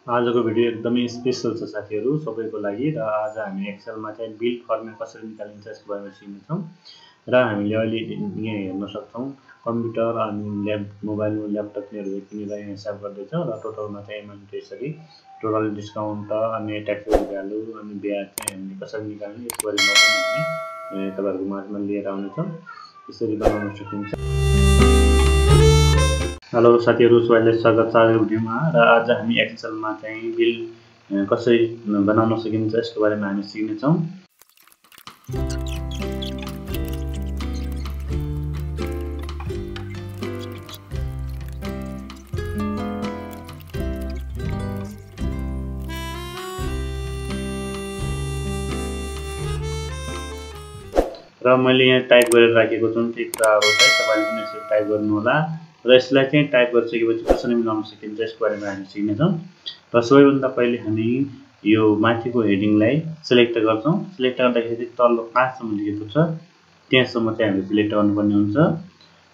आजको भिडियो एकदमै स्पेशल छ साथीहरु सबैको लागि र आज हामी एक्सेलमा चाहिँ बिल फर्मेट कसरी निकालिन्छ यसको बारेमा सिक्नेछौँ र हामीले अहिले यहाँ हेर्न सक्छौँ कम्प्युटर अनि मोबाइल ल्यापटपहरु किनेर यहाँ हिसाब गर्दै छ र टोटलमा चाहिँ हामीले यसरी टोटल डिस्काउन्ट अनि ट्याक्सको भ्यालु अनि ब्याज चाहिँ हामीले कसरी निकाल्ने यसको बारेमा पनि हामी तपाईहरुको माझमा लिएर आउने छौँ यसरी बनाउन सकिन्छ। हेलो साथीहरु सबैलाई स्वागत छ आजको भिडियोमा र आज हामी एक्सेलमा चाहिँ बिल कसरी बनाउन सकिन्छ यसको बारेमा हामी सिक्ने छौं। र मैले यहाँ टाइप गरेर राखेको छु ती कुराहरु चाहिँ तपाईले पनि यसरी टाइप गर्नु होला र यसलाई चाहिँ टाइप गरिसकेपछि कसरी मिलाउन सकिन्छ यसको बारेमा हामी सिक्ने छौं। र सबैभन्दा पहिले हामी यो माथिको हेडिङलाई सिलेक्ट गर्छौं। सिलेक्ट गर्दाखेरि तल्लो 5 सम्म लेखेको छ त्यहाँसम्म चाहिँ हामीले सिलेक्ट गर्नुपर्ने हुन्छ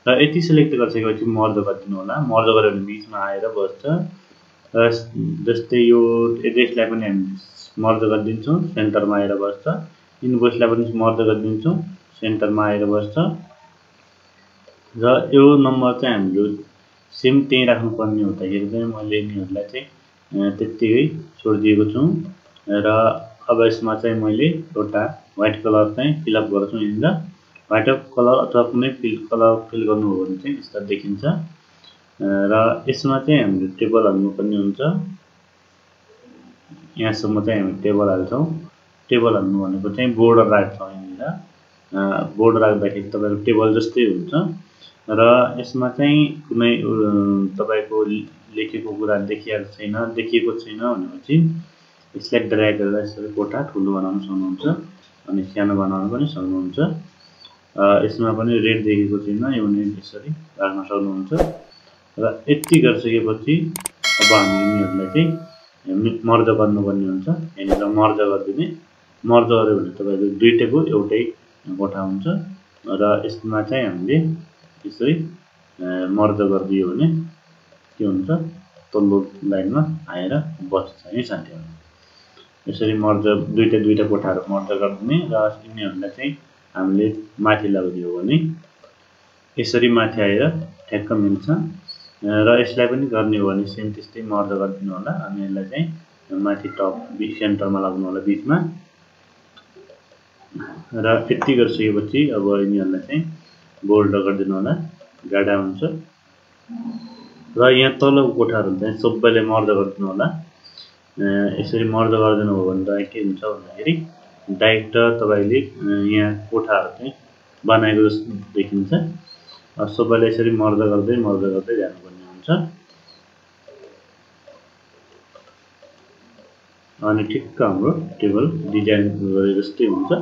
र यति सिलेक्ट गरिसकेपछि मर्ज गरिदिनु होला। मर्ज गरेर बीचमा आएर बस्छ र जस्तै यो एड्रेसलाई पनि हामी मर्ज गरिदिन्छौं सेन्टरमा आएर बस्छ। इन्भोइसलाई पनि मर्ज गरिदिन्छौं सेन्टरमा आएर बस्छ र यो नम्बर चाहिँ हामीले सेम त्यही राख्नु पर्ने हुँदाखेरि चाहिँ मैले यिनीहरुलाई चाहिँ त्यतिकै छोडिदिएको छु र अब यसमा चाहिँ मैले एउटा व्हाइट कलर चाहिँ फिल अप गर्छु। यिनीहरु व्हाइट कलर अथवा कुनै कलर फिल गर्नु हो भने चाहिँ यस्तो देखिन्छ र यसमा चाहिँ हामीले टेबल हाल्नु पर्ने हुन्छ। यहाँसम्म चाहिँ हामी टेबल हाल्छौं। टेबल हाल्नु भनेको चाहिँ बोर्डर राख्छौं। यिनीहरु बोर्डर राख्दाखेरि तपाईको टेबल जस्तै हुन्छ र यसमा चाहिँ कुनै तपाईको लेखेको कुरा देखिएको छैन भनेपछि यसलाई ड्र्याग गरेर यसरी कोठा ठुलो बनाउन सक्नुहुन्छ अनि सानो बनाउन पनि सक्नुहुन्छ। यसमा पनि रेड देखिएको छैन यो पनि यसरी राख्न सक्नुहुन्छ र यति गरिसकेपछि अब हामी यिनीहरुलाई चाहिँ मर्ज गर्नुपर्ने हुन्छ। यहाँनिर मर्ज गरिदिने मर्ज गर्यो भने तपाईको दुईटैको एउटै कोठा हुन्छ र यसमा चाहिँ हामीले यसरी मर्ज गरिदियो भने के हुन्छ तल्लो लाइनमा आएर बस्छ है साथीहरु। यसरी मर्ज दुईटा कोठाहरु मर्ज गरिदिने र यिनीहरुलाई चाहिँ हामीले माथि लगाइदियो भने यसरी माथि आएर ठ्याक्क मिल्छ र यसलाई पनि गर्ने हो भने सेम त्यस्तै मर्ज गरिदिनु होला अनि यसलाई चाहिँ माथि टप सेन्टरमा लाग्नु होला बीचमा र यति गरिसकेपछि अब यिनीहरुलाई चाहिँ बोल्ड गरिदिनु होला गाडा हुन्छ र यहाँ तलको कोठाहरु चाहिँ सबैले मर्ज गरिदिनु होला। यसरी मर्ज गरिदिनु हो भने के हुन्छ भन्दाखेरि डाइरेक्ट तपाईले यहाँ कोठाहरु चाहिँ बनाएको जस्तो देखिन्छ। सबैले यसरी मर्ज गर्दै जानुपर्ने हुन्छ अनि ठिक्क हाम्रो टेबल डिजाइन गरे जस्तै हुन्छ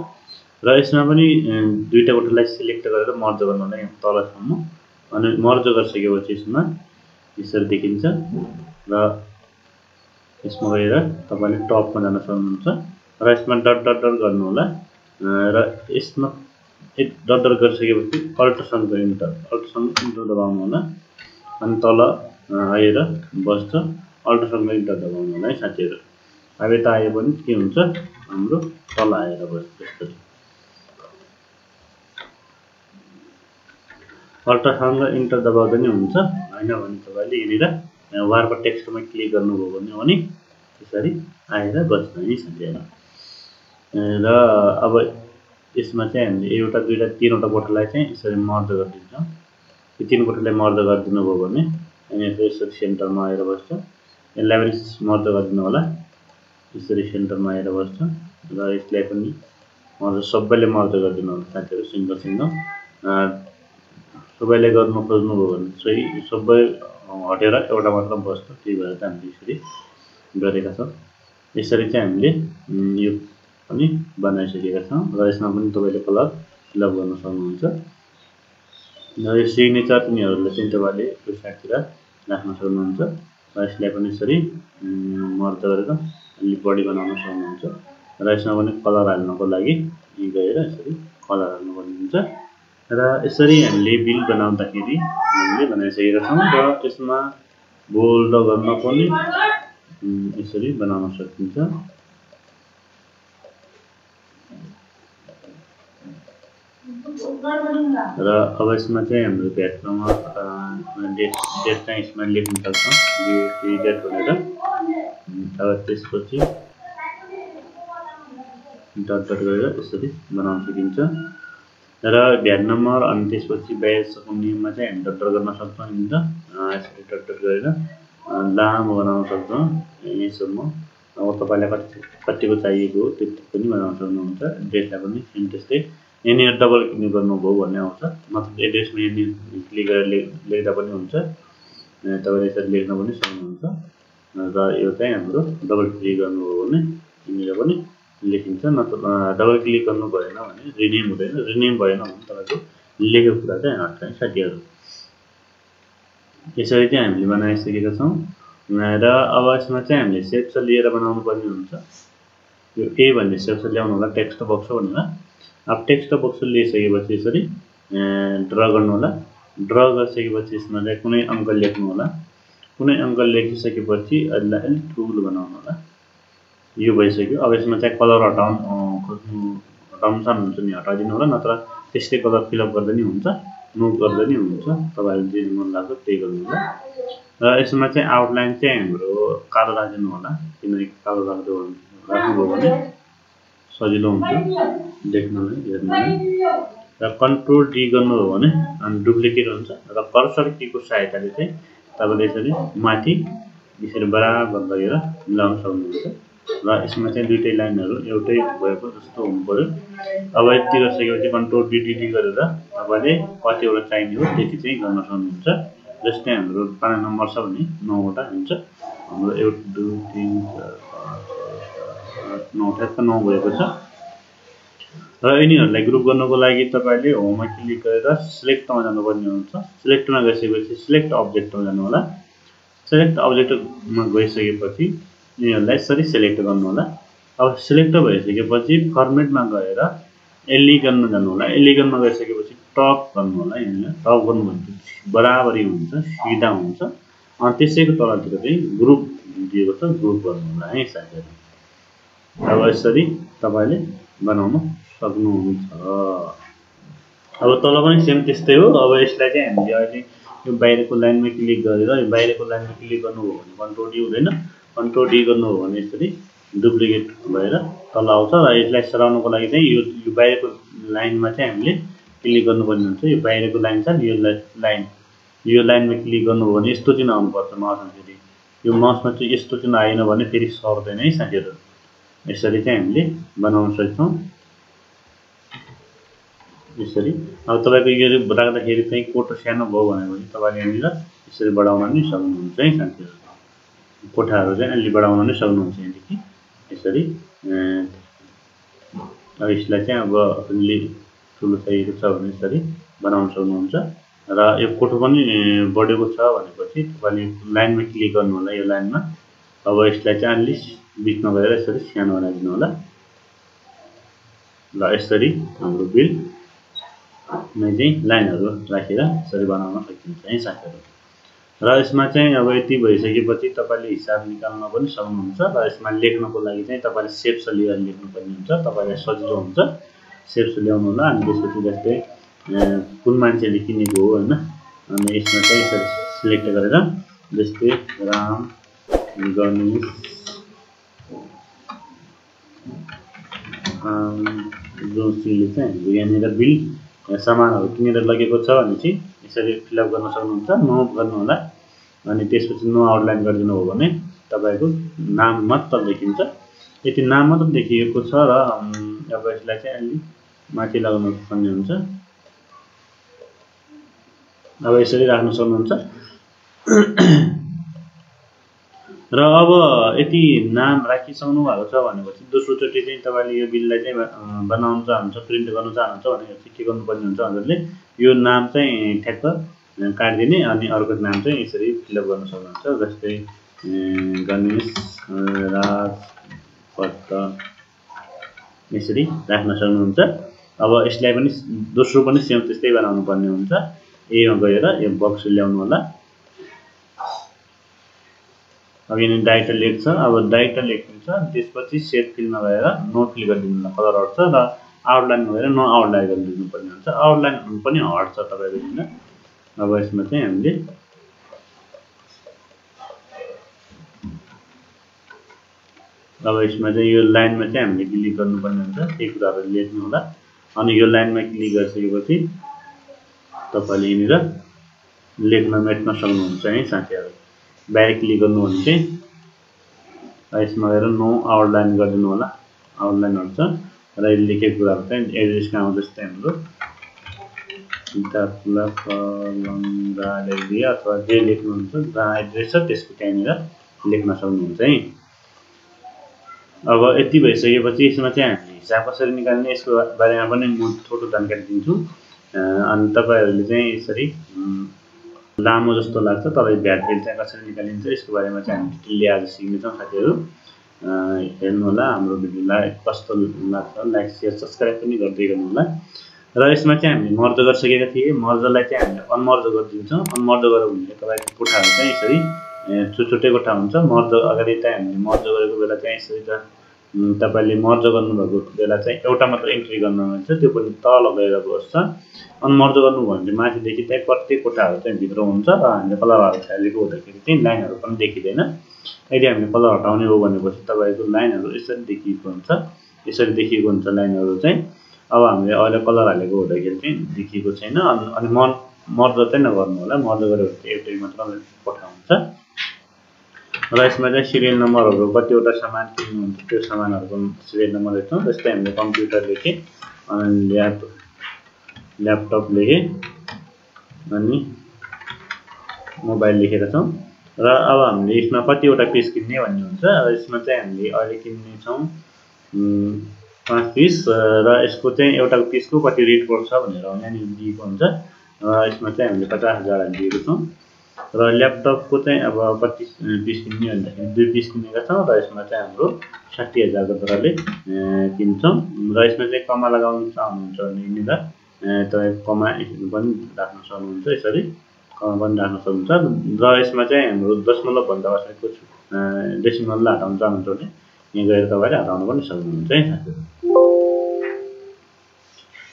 र यसमा पनि दुईटा कोठालाई सिलेक्ट गरेर मर्ज गर्नु होला यहाँ तलसम्म अनि मर्ज गरिसकेपछि यसमा यसरी देखिन्छ र यसमा गएर तपाईले टपमा जान सक्नुहुन्छ र यसमा डट डट डट गर्नु होला र यसमा डट डट गरिसकेपछि अल्टरसँग इन्टर दबाउनु होला अनि तल आएर बस्छ। अल्टरसँग इन्टर दबाउनु होला है साथीहरु। अब यता आए पनि के हुन्छ हाम्रो तल आएर बस्छ। अल्टरसँग इन्टर दबाउँदा नि हुन्छ हैन भने तपाईले यिनीहरु वारको टेक्स्टमा क्लिक गर्नुभयो भने यसरी आएर बस्छ है साथीहरु। र अब यसमा चाहिँ हामीले एउटा दुईटा तीनवटा कोठालाई चाहिँ यसरी मर्ज गरिदिन्छौं। यो तीन कोठालाई मर्ज गरिदिनु भयो भने यिनीहरु यसरी सेन्टरमा आएर बस्छ। यसलाई पनि मर्ज गरिदिनु होला यसरी सेन्टरमा आएर बस्छ र यसलाई पनि सबैले मर्ज गरिदिनु होला साथीहरु सिंगल सबैले गर्नु खोज्नु भयो भने चाहिँ सबै हटेर एउटा मात्र बस्छ। त्यही भएर चाहिँ हामीले यसरी गरेका छौं। यसरी चाहिँ हामीले यो पनि बनाइसकेका छौं र यसमा पनि तपाईले कलर फिल अप गर्न सक्नुहुन्छ र यो सिग्नेचर तिनीहरुले चाहिँ तपाईले यो साइडतिर राख्न सक्नुहुन्छ र यसलाई पनि यसरी मर्ज गरेर अलि बढी बनाउन सक्नुहुन्छ र यसमा पनि कलर हाल्नको लागि गएर यसरी कलर हाल्नु पर्ने हुन्छ र यसरी हामीले बिल बनाउँदाखेरि हामीले बनाइसकेका छौं र यसमा बोल्ड गर्न पनि यसरी बनाउन सकिन्छ। र अब यसमा चाहिँ हाम्रो भ्याट नम्बर डेट चाहिँ यसमा लेख्न सक्छौँ, डेट भनेर। अब त्यसपछि डट डट गरेर यसरी बनाउन सकिन्छ। र भ्याट नम्बर अनि त्यसपछि ब्याजको नियममा चाहिँ हामी डट डट गर्न सक्छौँ नि त, यसरी डट डट गरेर लामो बनाउन सक्छौँ यहीसम्म। अब तपाईँलाई कतिको चाहिएको हो त्यति पनि बनाउन सक्नुहुन्छ। डेटलाई पनि सेम त्यस्तै यहाँनिर डबल क्लिक गर्नुभयो भन्ने आउँछ, मतलब एड्रेसमा यहाँनिर क्लिक गरेर लेख्दा पनि हुन्छ, तपाईँले यसरी लेख्न पनि सक्नुहुन्छ। र यो चाहिँ हाम्रो डबल क्लिक गर्नुभयो भने यहाँनिर पनि लेखिन्छ, नत्र डबल क्लिक गर्नु भएन भने रिनेम हुँदैन, रिनेम भएन भने तपाईँको लेखेको कुरा चाहिँ हट्छ साथीहरू। यसरी चाहिँ हामीले बनाइसकेका छौँ। र अब यसमा चाहिँ हामीले सेप्स लिएर बनाउनु पर्ने हुन्छ। यो ए भन्ने सेप्स ल्याउनु होला, टेक्स्ट बक्स भनेर। अब टेक्स्ट बक्स लिइसकेपछि यसरी ड्र गर्नु होला। ड्र गरिसकेपछि यसमा चाहिँ कुनै अङ्क लेख्नु होला। कुनै अङ्क लेखिसकेपछि यसलाई अलिक ठुलो बनाउनु होला। यो भइसक्यो। अब यसमा चाहिँ कलर हटाउनु चाहनुहुन्छ नि हटाइदिनु होला, नत्र त्यस्तै कलर फिलअप गर्दा नि हुन्छ, मुभ गर्दा नि हुन्छ, तपाईँहरूले जे मन लाग्छ त्यही गर्नु होला। र यसमा चाहिँ आउटलाइन चाहिँ हाम्रो कालो राखिदिनु होला, किनकि कालो राख्नुभयो भने सजिलो हुन्छ देख्नलाई हेर्नलाई। र कन्ट्रोल डी गर्नुभयो भने अनि डुप्लिकेट हुन्छ। र कर्सर कीको सहायताले चाहिँ तपाईँले यसरी माथि यसरी बराबर गरेर मिलाउन सक्नुहुन्छ। र यसमा चाहिँ दुईटै लाइनहरू एउटै भएको जस्तो हुनु पर्यो। अब यति गरिसकेपछि कन्ट्रोल डी गरेर तपाईँले कतिवटा चाहिने हो त्यति चाहिँ गर्न सक्नुहुन्छ। जस्तै हाम्रो 5 नम्बर छ भने 9वटा हुन्छ। हाम्रो 1 2 3 4 5 6 7 8 9 ठ्याक्क 9 भएको छ। र यिनीहरूलाई ग्रुप गर्नको लागि तपाईँले होममा क्लिक गरेर सिलेक्टमा जानुपर्ने हुन्छ। सिलेक्टमा गइसकेपछि सिलेक्ट अब्जेक्टमा जानु होला। सिलेक्ट अब्जेक्टमा गइसकेपछि यिनीहरूलाई यसरी सिलेक्ट गर्नु होला। अब सिलेक्ट भइसकेपछि फर्मेटमा गएर एलिगनमा जानु होला। एलिगनमा गइसकेपछि टप गर्नु होला। यहाँनिर टप गर्नु भने बराबरी हुन्छ, सिधा हुन्छ। अनि त्यसैको तलतिर चाहिँ ग्रुप दिएको छ, ग्रुप गर्नु होला है साथीहरू। अब यसरी तपाईँले बनाउन सक्नुहुन्छ। अब तल पनि सेम त्यस्तै हो। अब यसलाई चाहिँ हामीले अहिले यो बाहिरको लाइनमा क्लिक गरेर यो बाहिरको लाइनमा क्लिक गर्नुभयो भने कन्ट्रोल डी हुँदैन, कन्ट्रोल डी गर्नुभयो भने यसरी डुप्लिकेट भएर तल आउँछ। र यसलाई सराउनको लागि चाहिँ यो बाहिरको लाइनमा चाहिँ हामीले क्लिक गर्नुपर्ने हुन्छ। यो बाहिरको लाइन छ यो लाइनमा क्लिक गर्नुभयो भने यस्तो चिन्ह आउनुपर्छ माउसमा। फेरि यो माउसमा चाहिँ यस्तो चिन्ह आएन भने फेरि सर्दैन है साथीहरू। यसरी चाहिँ हामीले बनाउन सक्छौँ यसरी। अब तपाईँको यो राख्दाखेरि चाहिँ कोठो सानो भयो भने तपाईँले यहाँनिर यसरी बढाउन पनि सक्नुहुन्छ है साथीहरू। कोठाहरू चाहिँ अलि बढाउन पनि सक्नुहुन्छ यहाँदेखि यसरी। अब यसलाई चाहिँ अब अलि ठुलो चाहिएको छ भने यसरी बनाउन सक्नुहुन्छ। र यो कोठो पनि बढेको छ भनेपछि तपाईँले लाइनमा क्लिक गर्नु होला। यो लाइनमा अब यसलाई चाहिँ अलि बिचमा गएर यसरी सानो बनाइदिनु होला। ल यसरी हाम्रो बिलमा चाहिँ लाइनहरू राखेर यसरी बनाउन सकिन्छ है साथीहरू। र यसमा चाहिँ अब यति भइसकेपछि तपाईँले हिसाब निकाल्न पनि सक्नुहुन्छ। र यसमा लेख्नको लागि चाहिँ तपाईँले सेप्स लिएर लेख्नुपर्ने हुन्छ, तपाईँलाई सजिलो हुन्छ। सेप्स ल्याउनु होला। अनि त्यसपछि जस्तै कुन मान्छेले किनेको हो होइन, अनि यसमा चाहिँ यसरी सिलेक्ट गरेर जस्तै राम गणेश जोशीले चाहिँ हाम्रो यहाँनिर बिल सामानहरू किनेर लगेको छ भने चाहिँ यसरी फिलअप गर्न सक्नुहुन्छ। नो गर्नु होला। अनि त्यसपछि नो आउटलाइन गरिदिनु हो भने तपाईँको नाम मात्र देखिन्छ। यति नाम मात्र देखिएको छ। र अब यसलाई चाहिँ अलि माथि लगाउनु पर्ने हुन्छ। अब यसरी राख्न सक्नुहुन्छ। र अब यति नाम राखिसक्नु भएको छ भनेपछि दोस्रोचोटि चाहिँ तपाईँले यो बिललाई चाहिँ बनाउन चाहनुहुन्छ, प्रिन्ट गर्न चाहनुहुन्छ भने चाहिँ के गर्नुपर्ने हुन्छ हजुरले यो नाम चाहिँ ठ्याक्क काटिदिने अनि अर्को नाम चाहिँ यसरी फिलअप गर्न सक्नुहुन्छ। जस्तै गणेश राज भट्ट यसरी राख्न सक्नुहुन्छ। अब यसलाई पनि दोस्रो पनि सेम त्यस्तै बनाउनु पर्ने हुन्छ। एमा गएर यो बक्स ल्याउनु होला। अब यहाँ डाइरेक्ट लेख्छ। अब डाइरेक्ट लेखिन्छ, त्यसपछि सेट फिलमा गएर नो फिल गरिदिनु होला, कलर हट्छ र आउटलाइनमा गएर नो आउटलाइन गरिदिनु पर्ने हुन्छ। आउटलाइन पनि हट्छ तपाईको हैन। अब यसमा चाहिँ हामीले यो लाइनमा चाहिँ हामीले क्लिक गर्नुपर्ने हुन्छ, त्यही कुराहरु लेख्नु होला। अनि यो लाइनमा क्लिक गरिसकेपछि तपाईले यिनीहरु लेख्न मेट्न सक्नुहुन्छ है साथीहरु। बाहिर क्लिक गर्नु भने चाहिँ यसमा गएर नो आउटलाइन गरिदिनु होला, आउटलाइन हुन्छ र यो लेखेको कुराहरु चाहिँ एड्रेस गाउँ जस्तै हाम्रो दापुला कलङ्गा लेखिदिए अथवा जे लेख्नुहुन्छ जहाँ एड्रेस छ त्यसको त्यहाँनिर लेख्न सक्नुहुन्छ है। अब यति भइसकेपछि यसमा चाहिँ हामी हिसाब कसरी निकाल्ने यसको बारेमा पनि म थोरै जानकारी दिन्छु। अनि तपाईहरुले चाहिँ यसरी लामो जस्तो लाग्छ, तपाई भ्याट बिल चाहिँ कसरी निकालिन्छ यसको बारेमा चाहिँ हामी डिटेलली आज सिक्नेछौँ साथीहरु। हेर्नु होला, हाम्रो भिडियोलाई कस्तो लाग्छ लाइक शेयर सब्स्क्राइब पनि गर्दै गर्नु होला। र यसमा चाहिँ हामीले मर्ज गरिसकेका थिए, मर्जलाई चाहिँ हामीले अनमर्ज गरिदिन्छौँ। अनमर्ज गरौँ भने तपाईको कोठाहरु चाहिँ यसरी छुटछुटै कोठा हुन्छ। मर्ज अगाडि चाहिँ हामीले मर्ज गरेको बेला चाहिँ यसरी त तपाईले मर्ज गर्नुभएको बेला चाहिँ एउटा मात्र एन्ट्री गर्नु हुन्छ, त्यो पनि तल गएर बस्छ। अनमर्ज गर्नु भने माथिदेखि चाहिँ प्रत्येक कोठाहरु चाहिँ भित्र हुन्छ र हामीले कलर हालेको हुँदाखेरि चाहिँ लाइनहरु पनि देखिदैन। यदि हामीले कलर हटाउने हो भनेपछि तपाईको लाइनहरु यसरी देखिएको हुन्छ, यसरी देखिएको हुन्छ लाइनहरु चाहिँ। अब हामीले अहिले कलर हालेको हुँदाखेरि चाहिँ देखिएको छैन। अनि मर्ज चाहिँ नगर्नु होला, मर्ज गरे भने एउटै मात्र कोठा हुन्छ। र यसमा चाहिँ सिरियल नम्बरहरु कतिवटा सामान किन्नुहुन्छ त्यो सामानहरुको सिरियल नम्बर लेख्छौं। जस्तै हामीले कम्प्युटर लेखे, अनि ल्यापटप लेखे, अनि मोबाइल लेखेका छौं। र अब हामीले यसमा कतिवटा पिस किन्ने भन्ने हुन्छ। यसमा चाहिँ हामीले अहिले किन्ने छौं 5 पिस र यसको चाहिँ एउटा पिसको कति रेट पर्छ भनेर यहाँ दिएको हुन्छ। यसमा चाहिँ हामीले 50,000 हालिदिएको छौं। र ल्यापटपको चाहिँ अब कति पिस किन्ने भन्दाखेरि 2 पिस किनेका छौं र यसमा चाहिँ हाम्रो 60,000 को दरले किन्छौं। र यसमा चाहिँ कमा लगाउन चाहनुहुन्छ भने यिनीहरु तपाईं कमा पनि राख्न सक्नुहुन्छ, यसरी कमा पनि राख्न सक्नुहुन्छ। र यसमा चाहिँ हाम्रो दशमलव भन्दा पछाडिको डेसिमललाई हटाउन चाहनुहुन्छ भने यहाँ गएर तपाईले हटाउन पनि सक्नुहुन्छ है साथीहरु।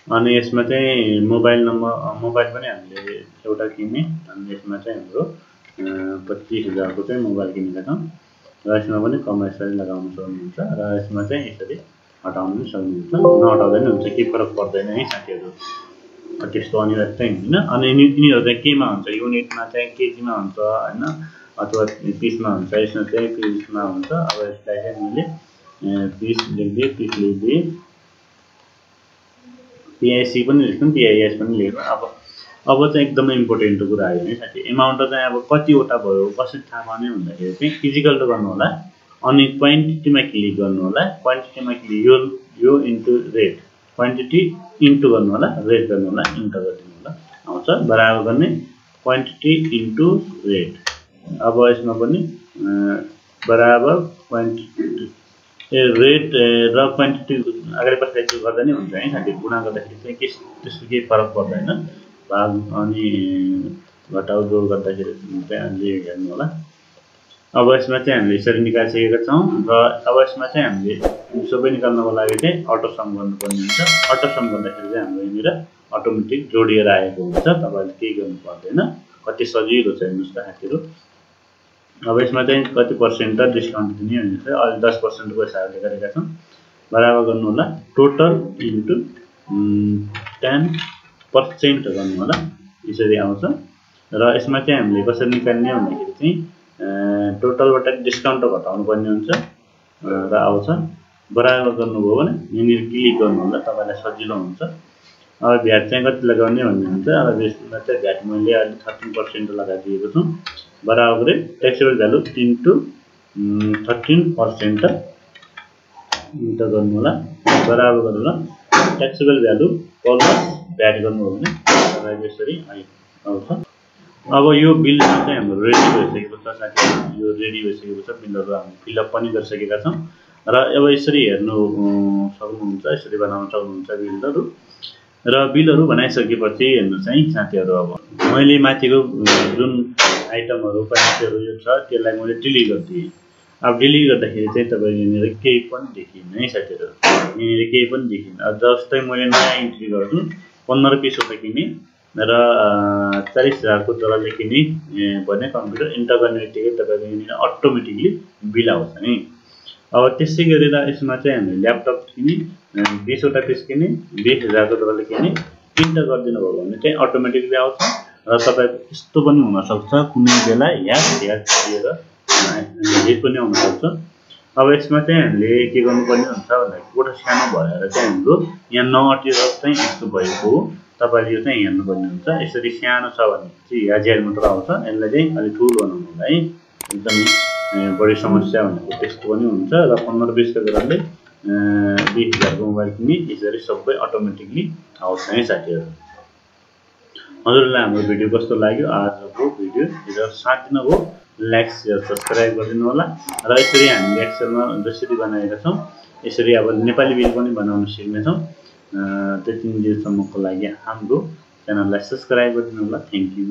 अनि यसमा चाहिँ मोबाइल पनि हामीले एउटा किने, अनि यसमा चाहिँ हाम्रो 25,000 को चाहिँ मोबाइल किनेका छौं। र यसमा पनि कमा यसरी लगाउन सक्नुहुन्छ र यसमा चाहिँ यसरी हटाउन पनि सक्नुहुन्छ, नहटाउँदा पनि हुन्छ, केही फरक पर्दैन है साथीहरु। त्यस्तो अनिवार्य चाहिँ हुँदैन। अनि यिनीहरु चाहिँ केमा हुन्छ, युनिटमा चाहिँ केजीमा हुन्छ हैन, अथवा पिसमा हुन्छ। यसमा चाहिँ पिसमा हुन्छ। अब यसलाई चाहिँ मैले पिस लेखिदिए, पीआईसी पनि लेख्छौं, पीआईएस पनि लेख्छौं। अब चाहिँ एकदमै इम्पोर्टेन्ट कुरा आयो है साथी। एमाउन्ट चाहिँ अब कतिवटा भयो कसरी थाहा पाउने भन्दाखेरि चाहिँ फिजिकल टु गर्नु होला, अनि क्वान्टिटीमा क्लिक गर्नु होला। क्वान्टिटीमा क्लिक यो इन्टु रेट, क्वान्टिटी इन्टु गर्नु होला, रेट गर्नु होला, इन्टर गरिदिनु होला, आउँछ बराबर गर्ने क्वान्टिटी इन्टु रेट। अब यसमा पनि बराबर क्वान्टिटी रेट र क्वान्टिटी अगाडि पछाडि गर्दा नै हुन्छ है साथी। गुणा गर्दाखेरि चाहिँ त्यसको केही फरक पर्दैन। भाग अनि घटाउ जोड गर्दाखेरि चाहिँ हामीले हेर्नु होला। अब यसमा चाहिँ हामीले यसरी निकालिसकेका छौं। र अब यसमा चाहिँ हामीले सबै निकाल्नको लागि चाहिँ अटो सम गर्नुपर्ने हुन्छ। अटो सम गर्दाखेरि चाहिँ हाम्रो यहाँनिर अटोमेटिक जोडिएर आएको हुन्छ, तपाईले केही गर्नु पर्दैन। कति सजिलो छ हेर्नुस् त साथीहरु। अब यसमा चाहिँ कति पर्सेन्ट डिस्काउन्ट दिने भने चाहिँ अहिले 10% को हिसाबले गरेका छौं। बराबर गर्नु होला टोटल इन्टु 10% गर्नु होला, यसरी आउँछ। र यसमा चाहिँ हामीले कसरी निकाल्ने भन्दाखेरि चाहिँ टोटलबाट डिस्काउन्ट घटाउनु पर्ने हुन्छ र आउँछ। बराबर गर्नुभयो भने यहाँनिर क्लिक गर्नु होला, तपाईलाई सजिलो हुन्छ। अब भ्याट चाहिँ कति लगाउने भन्ने हुन्छ। अब यसमा चाहिँ भ्याट मैले अहिले 13% लगाइदिएको छु। बराबर गरे ट्याक्सेबल भ्यालु इन्टु 13% इन्टर गर्नु होला, बराबर गर्नु होला ट्याक्सेबल भ्यालु प्लस भ्याट गर्नु हो भने तपाईको यसरी आउँछ। अब यो बिल चाहिँ हाम्रो रेडी भइसकेको छ साथीहरु। यो रेडी भइसकेको छ, बिलहरु हामी फिलअप पनि गरिसकेका छौं। र अब यसरी हेर्नु सक्नुहुन्छ, यसरी बनाउन सक्नुहुन्छ बिलहरु। र बिलहरु बनाइसकेपछि हेर्नु चाहिँ साथीहरु, अब मैले माथिको जुन आइटमहरु पैसाहरु यो छ त्यसलाई मैले डिलिट गरिदिएँ। अब डिलिट गर्दाखेरि चाहिँ तपाईले यहाँनिर केही पनि देखिन्न है साथीहरु, यहाँनिर केही पनि देखिन्न। जस्तै मैले नयाँ इन्ट्री गर्छु 15 पिस वटा किने र 40,000 को दरले किने भने कम्प्युटर इन्टर गर्नेबित्तिकै तपाईको यहाँनिर अटोमेटिकली बिल आउँछ नि। अब त्यसै गरेर यसमा चाहिँ हामीले ल्यापटप किने 20 वटा पिस किने 20,000 को दरले किने इन्टर गरिदिनु भयो भने चाहिँ अटोमेटिकली आउँछ। र तपाईको यस्तो पनि हुन सक्छ कुनै बेला ह्याक दिएर हिट पनि आउन सक्छ। अब यसमा चाहिँ हामीले के गर्नुपर्ने हुन्छ भन्दा कोठा सानो भएर चाहिँ हाम्रो यहाँ नअटेर चाहिँ यस्तो भएको हो। तपाईले यो चाहिँ हेर्नुपर्ने हुन्छ। यसरी सानो छ भने चाहिँ ह्याजर मात्र आउँछ। यसलाई चाहिँ अलि ठुलो बनाउनु होला है। एकदमै बढी समस्या भनेको त्यस्तो पनि हुन्छ। र 15-20 को दरले 20,000 को मोबाइल किने यसरी सबै अटोमेटिकली आउँछ है साथीहरु। हजुरलाई हाम्रो भिडियो कस्तो लाग्यो? आजको भिडियो हिजो साथ दिनुभयो, लाइक शेयर सब्स्क्राइब गरिदिनु होला। र यसरी हामीले एक्सेलमा जसरी बनाएका छौं यसरी अब नेपाली बिल पनि बनाउन सिक्ने छौं। त्यति दिनसम्मको लागि हाम्रो च्यानललाई सब्स्क्राइब गरिदिनु होला। Thank you.